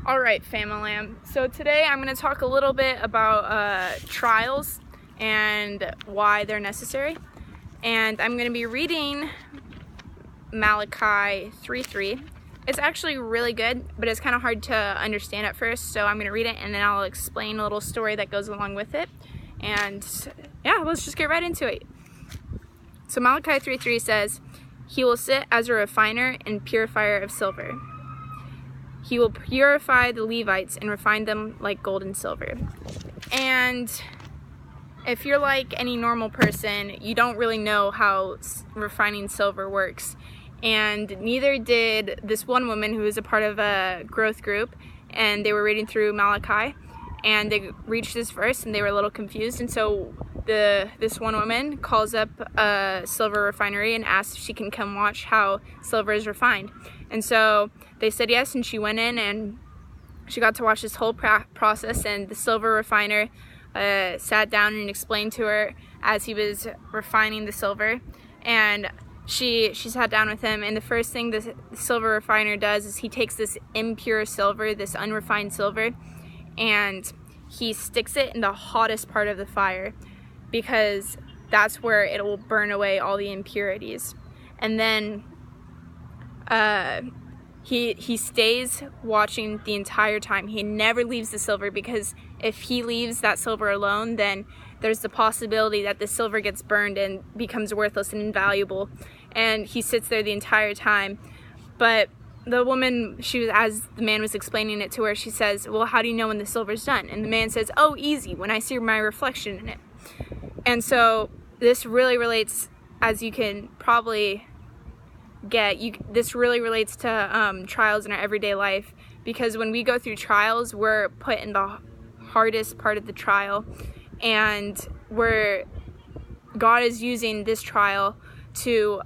Alright, Famalam. So today I'm going to talk a little bit about trials and why they're necessary. And I'm going to be reading Malachi 3:3. It's actually really good, but it's kind of hard to understand at first. So I'm going to read it and then I'll explain a little story that goes along with it. And yeah, let's just get right into it. So Malachi 3:3 says, "He will sit as a refiner and purifier of silver. He will purify the Levites and refine them like gold and silver." And if you're like any normal person, you don't really know how refining silver works. And neither did this one woman who was a part of a growth group, and they were reading through Malachi, and they reached this verse and they were a little confused. And so this one woman calls up a silver refinery and asks if she can come watch how silver is refined. And so they said yes, and she went in and she got to watch this whole process. And the silver refiner sat down and explained to her as he was refining the silver. And she sat down with him, and the first thing the silver refiner does is he takes this impure silver, this unrefined silver, and he sticks it in the hottest part of the fire, because that's where it will burn away all the impurities. And then he stays watching the entire time. He never leaves the silver, because if he leaves that silver alone, then there's the possibility that the silver gets burned and becomes worthless and invaluable. And he sits there the entire time. But the woman, as the man was explaining it to her, she says, "Well, how do you know when the silver's done?" And the man says, "Oh, easy, when I see my reflection in it." And so this really relates, as you can probably get, this really relates to trials in our everyday life, because when we go through trials, we're put in the hardest part of the trial, and God is using this trial to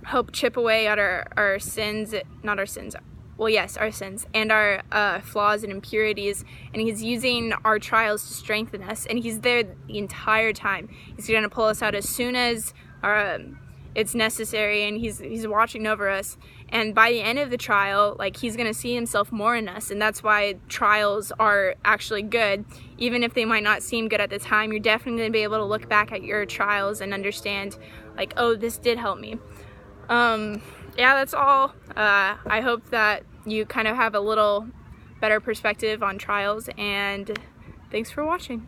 help chip away at our sins, not our sins, well, yes, our sins, and our flaws and impurities. And he's using our trials to strengthen us, and he's there the entire time. He's going to pull us out as soon as it's necessary, and he's watching over us. And by the end of the trial, like, he's going to see himself more in us. And that's why trials are actually good. Even if they might not seem good at the time, you're definitely going to be able to look back at your trials and understand, like, oh, this did help me. Yeah, that's all. I hope that you kind of have a little better perspective on trials, and thanks for watching.